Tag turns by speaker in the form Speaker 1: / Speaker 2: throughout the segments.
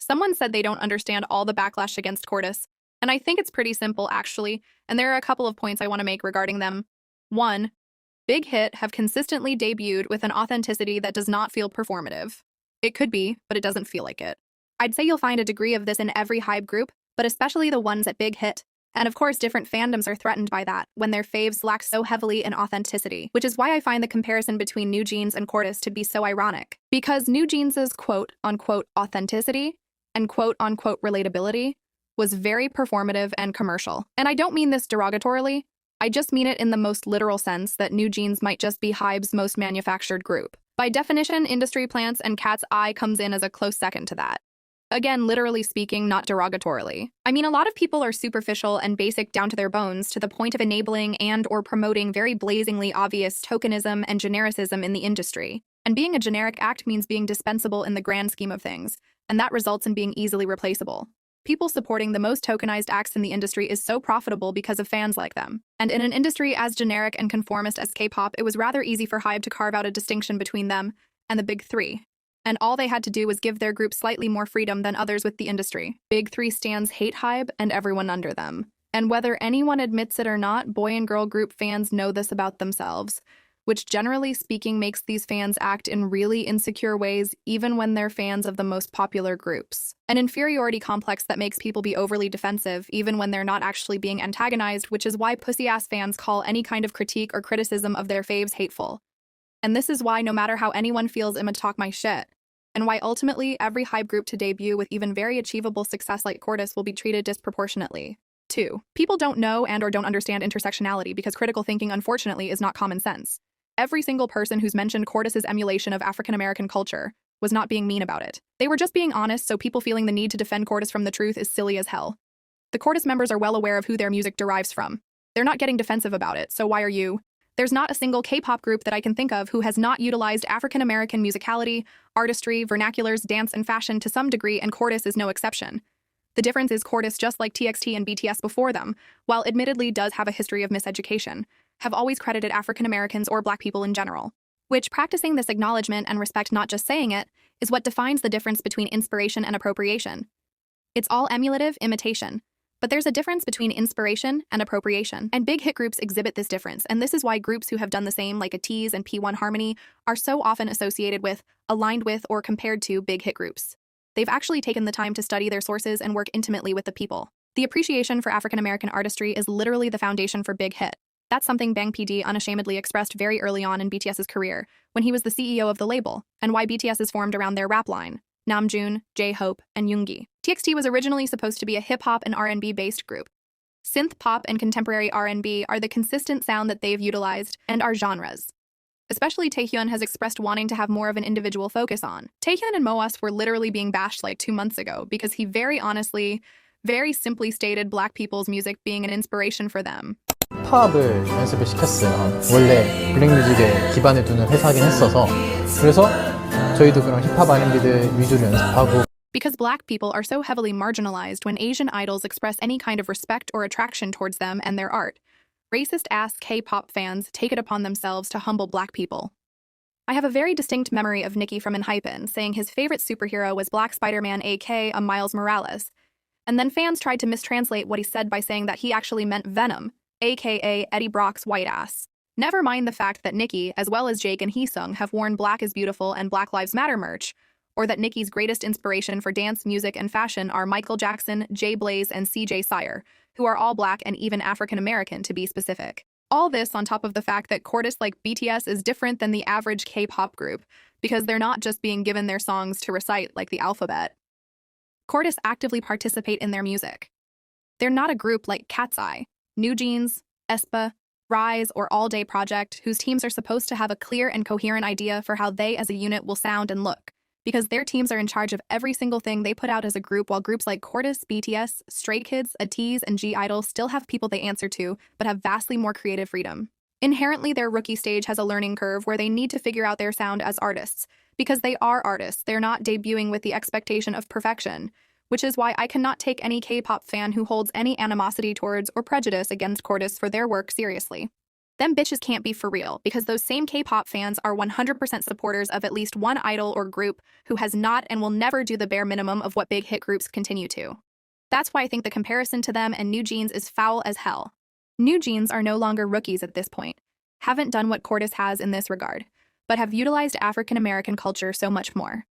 Speaker 1: Someone said they don't understand all the backlash against Cortis, and I think it's pretty simple actually, and there are a couple of points I want to make regarding them. 1. Big Hit have consistently debuted with an authenticity that does not feel performative. It could be, but it doesn't feel like it. I'd say you'll find a degree of this in every hype group, but especially the ones at Big Hit. And of course, different fandoms are threatened by that when their faves lack so heavily in authenticity, which is why I find the comparison between NewJeans and Cortis to be so ironic. Because NewJeans' quote-unquote authenticity and quote-unquote relatability was very performative and commercial. And I don't mean this derogatorily, I just mean it in the most literal sense that NewJeans might just be Hybe's most manufactured group. By definition, Industry Plants and Katseye comes in as a close second to that. Again, literally speaking, not derogatorily. I mean, a lot of people are superficial and basic down to their bones to the point of enabling and or promoting very blazingly obvious tokenism and genericism in the industry. And being a generic act means being dispensable in the grand scheme of things, and that results in being easily replaceable. People supporting the most tokenized acts in the industry is so profitable because of fans like them. And in an industry as generic and conformist as K-pop, it was rather easy for Hybe to carve out a distinction between them and the big three. And all they had to do was give their group slightly more freedom than others with the industry. Big three stans hate Hybe and everyone under them. And whether anyone admits it or not, boy and girl group fans know this about themselves, which generally speaking makes these fans act in really insecure ways even when they're fans of the most popular groups. An inferiority complex that makes people be overly defensive even when they're not actually being antagonized, which is why pussy-ass fans call any kind of critique or criticism of their faves hateful. And this is why no matter how anyone feels, I'ma talk my shit. And why ultimately every hype group to debut with even very achievable success like Cortis will be treated disproportionately. 2. People don't know and or don't understand intersectionality because critical thinking, unfortunately, is not common sense. Every single person who's mentioned Cortis' emulation of African-American culture was not being mean about it. They were just being honest, so people feeling the need to defend Cortis from the truth is silly as hell. The Cortis members are well aware of who their music derives from. They're not getting defensive about it, so why are you? There's not a single K-pop group that I can think of who has not utilized African-American musicality, artistry, vernaculars, dance, and fashion to some degree, and Cortis is no exception. The difference is Cortis, just like TXT and BTS before them, while admittedly does have a history of miseducation, have always credited African-Americans or Black people in general. Which, practicing this acknowledgement and respect, not just saying it, is what defines the difference between inspiration and appropriation. It's all emulative imitation. But there's a difference between inspiration and appropriation, and big hit groups exhibit this difference, and this is why groups who have done the same, like ATEEZ and P1 Harmony, are so often associated with, aligned with, or compared to big hit groups. They've actually taken the time to study their sources and work intimately with the people. The appreciation for African-American artistry is literally the foundation for Big Hit. That's something Bang PD unashamedly expressed very early on in BTS's career, when he was the CEO of the label, and why BTS is formed around their rap line. Namjoon, J-Hope, and Yoongi. TXT was originally supposed to be a hip-hop and R&B-based group. Synth pop and contemporary R&B are the consistent sound that they've utilized and are genres. Especially Taehyun has expressed wanting to have more of an individual focus on. Taehyun and Moas were literally being bashed like 2 months ago because he very honestly, very simply stated Black people's music being an inspiration for them.
Speaker 2: 힙합을 연습을 시켰어요. 원래 블랙뮤직에 기반을 두는 회사긴 했어서 그래서 저희도 그런 힙합 R&B들 위주로 연습하고.
Speaker 1: Because Black people are so heavily marginalized when Asian idols express any kind of respect or attraction towards them and their art, racist-ass K-pop fans take it upon themselves to humble Black people. I have a very distinct memory of Nicki from ENHYPEN saying his favorite superhero was Black Spider-Man aka Miles Morales, and then fans tried to mistranslate what he said by saying that he actually meant Venom, aka Eddie Brock's white ass. Never mind the fact that Nicki, as well as Jake and Heesung, have worn Black is Beautiful and Black Lives Matter merch, or that Nicki's greatest inspiration for dance, music, and fashion are Michael Jackson, Jay Blaze, and CJ Sire, who are all Black and even African-American to be specific. All this on top of the fact that Cortis, like BTS, is different than the average K-pop group, because they're not just being given their songs to recite like the alphabet. Cortis actively participate in their music. They're not a group like Katseye, NewJeans, aespa, Rise, or All Day Project, whose teams are supposed to have a clear and coherent idea for how they as a unit will sound and look, because their teams are in charge of every single thing they put out as a group, while groups like Cortis, BTS, Stray Kids, ATEEZ, and G-Idol still have people they answer to, but have vastly more creative freedom. Inherently, their rookie stage has a learning curve where they need to figure out their sound as artists, because they are artists, they're not debuting with the expectation of perfection, which is why I cannot take any K-pop fan who holds any animosity towards or prejudice against Cortis for their work seriously. Them bitches can't be for real, because those same K-pop fans are 100% supporters of at least one idol or group who has not and will never do the bare minimum of what big hit groups continue to. That's why I think the comparison to them and NewJeans is foul as hell. NewJeans are no longer rookies at this point, haven't done what Cortis has in this regard, but have utilized African American culture so much more.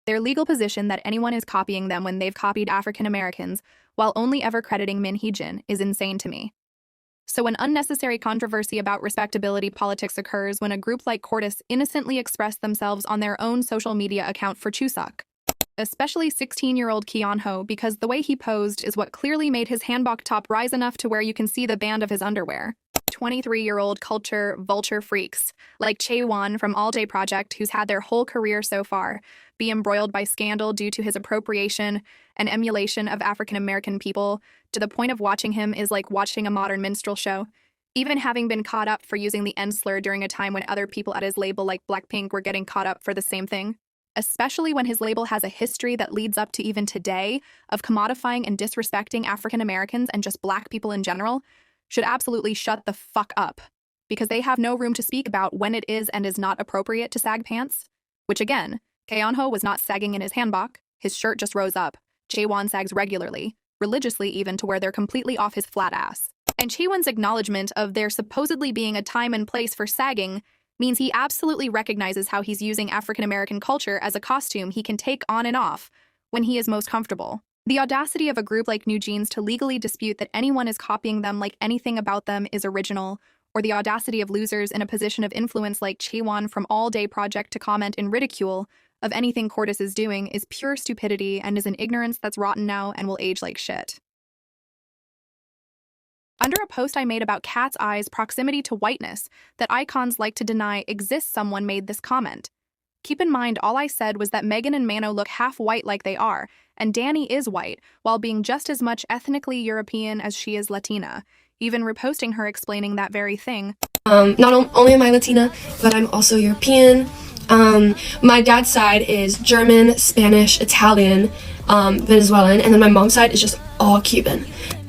Speaker 1: Their legal position that anyone is copying them when they've copied African Americans while only ever crediting Min Hee-jin is insane to me. So an unnecessary controversy about respectability politics occurs when a group like Cortis innocently express themselves on their own social media account for Chuseok. Especially 16-year-old Keonho, because the way he posed is what clearly made his hanbok top rise enough to where you can see the band of his underwear. 23-year-old culture vulture freaks, like Chaewon from All Day Project, who's had their whole career so far, be embroiled by scandal due to his appropriation and emulation of African American people, to the point of watching him is like watching a modern minstrel show. Even having been caught up for using the N slur during a time when other people at his label like Blackpink were getting caught up for the same thing. Especially when his label has a history that leads up to even today of commodifying and disrespecting African Americans and just black people in general, should absolutely shut the fuck up, because they have no room to speak about when it is and is not appropriate to sag pants. Which again, Keonho was not sagging in his hanbok, his shirt just rose up. Chaewon sags regularly, religiously even, to where they're completely off his flat ass. And Chaewon's acknowledgement of there supposedly being a time and place for sagging means he absolutely recognizes how he's using African American culture as a costume he can take on and off when he is most comfortable. The audacity of a group like NewJeans to legally dispute that anyone is copying them like anything about them is original, or the audacity of losers in a position of influence like Chaewon from All Day Project to comment in ridicule of anything Cortis is doing is pure stupidity and is an ignorance that's rotten now and will age like shit. Under a post I made about Katseye's proximity to whiteness that icons like to deny exists, someone made this comment. Keep in mind, all I said was that Megan and Mano look half white like they are, and Danny is white, while being just as much ethnically European as she is Latina, even reposting her explaining that very thing.
Speaker 3: Not only am I Latina, but I'm also European. My dad's side is German, Spanish, Italian, Venezuelan, and then my mom's side is just all Cuban.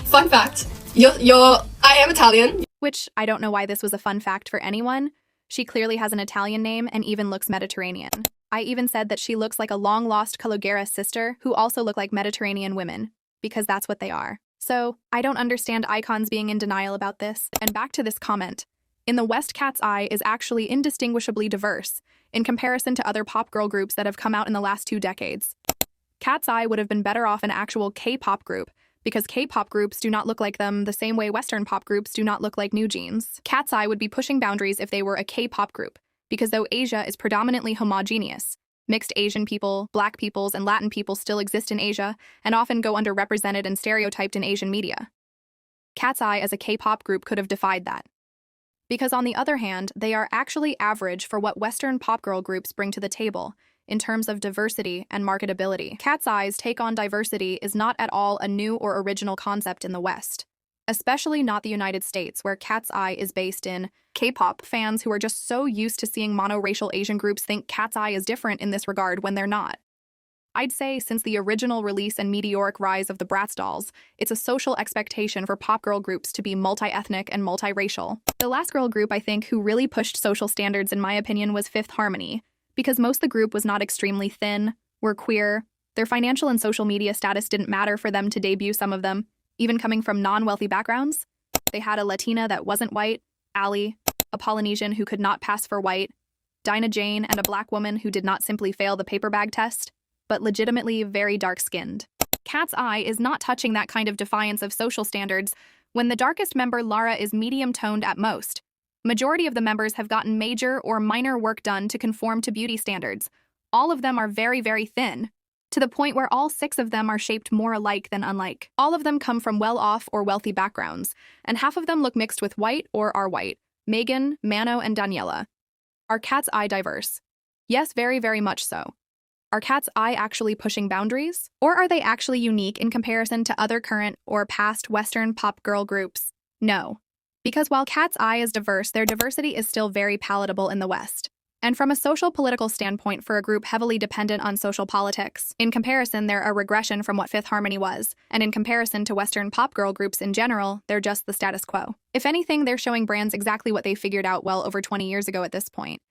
Speaker 3: Fun fact. I am Italian.
Speaker 1: Which, I don't know why this was a fun fact for anyone. She clearly has an Italian name and even looks Mediterranean. I even said that she looks like a long-lost Calogera's sister who also look like Mediterranean women, because that's what they are. So, I don't understand icons being in denial about this. And back to this comment. In the West, Katseye is actually indistinguishably diverse in comparison to other pop girl groups that have come out in the last 2 decades. Katseye would have been better off an actual K-pop group, because K-pop groups do not look like them the same way Western pop groups do not look like NewJeans. Katseye would be pushing boundaries if they were a K-pop group, because though Asia is predominantly homogeneous, mixed Asian people, black peoples, and Latin people still exist in Asia and often go underrepresented and stereotyped in Asian media. Katseye as a K-pop group could have defied that. Because on the other hand, they are actually average for what Western pop girl groups bring to the table, in terms of diversity and marketability. Katseye's take on diversity is not at all a new or original concept in the West, especially not the United States, where Katseye is based in. K-pop fans who are just so used to seeing monoracial Asian groups think Katseye is different in this regard when they're not. I'd say since the original release and meteoric rise of the Bratz dolls, it's a social expectation for pop girl groups to be multi-ethnic and multiracial. The last girl group I think who really pushed social standards in my opinion was Fifth Harmony, because most of the group was not extremely thin, were queer, their financial and social media status didn't matter for them to debut some of them, even coming from non-wealthy backgrounds. They had a Latina that wasn't white, Allie, a Polynesian who could not pass for white, Dinah Jane, and a black woman who did not simply fail the paper bag test, but legitimately very dark-skinned. Katseye is not touching that kind of defiance of social standards when the darkest member, Lara, is medium-toned at most. Majority of the members have gotten major or minor work done to conform to beauty standards. All of them are very, very thin, to the point where all 6 of them are shaped more alike than unlike. All of them come from well-off or wealthy backgrounds, and half of them look mixed with white or are white. Megan, Mano, and Daniela. Are Katseye diverse? Yes, very, very much so. Are Katseye actually pushing boundaries? Or are they actually unique in comparison to other current or past Western pop girl groups? No. Because while Katseye is diverse, their diversity is still very palatable in the West. And from a social political standpoint for a group heavily dependent on social politics, in comparison, they're a regression from what Fifth Harmony was, and in comparison to Western pop girl groups in general, they're just the status quo. If anything, they're showing brands exactly what they figured out well over 20 years ago at this point.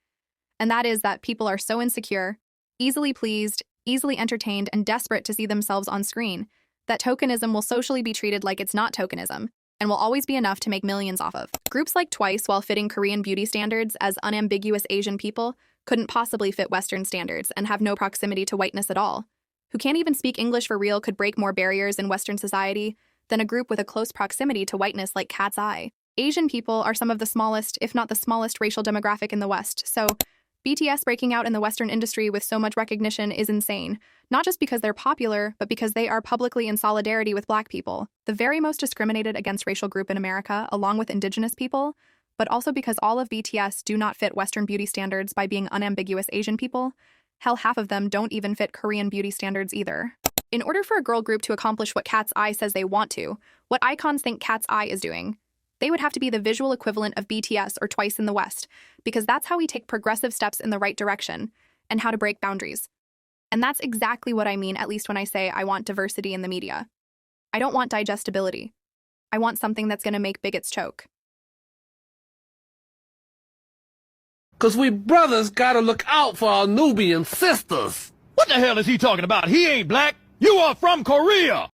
Speaker 1: And that is that people are so insecure, easily pleased, easily entertained, and desperate to see themselves on screen, that tokenism will socially be treated like it's not tokenism, and will always be enough to make millions off of. Groups like Twice, while fitting Korean beauty standards as unambiguous Asian people, couldn't possibly fit Western standards and have no proximity to whiteness at all. Who can't even speak English for real could break more barriers in Western society than a group with a close proximity to whiteness like Katseye. Asian people are some of the smallest, if not the smallest, racial demographic in the West, so BTS breaking out in the Western industry with so much recognition is insane, not just because they're popular, but because they are publicly in solidarity with Black people, the very most discriminated against racial group in America, along with Indigenous people, but also because all of BTS do not fit Western beauty standards by being unambiguous Asian people. Hell, half of them don't even fit Korean beauty standards either. In order for a girl group to accomplish what Katseye says they want to, what icons think Katseye is doing, they would have to be the visual equivalent of BTS or Twice in the West, because that's how we take progressive steps in the right direction, and how to break boundaries. And that's exactly what I mean, at least when I say I want diversity in the media. I don't want digestibility. I want something that's gonna make bigots choke.
Speaker 4: 'Cause we brothers gotta look out for our Nubian sisters.
Speaker 5: What the hell is he talking about? He ain't black. You are from Korea.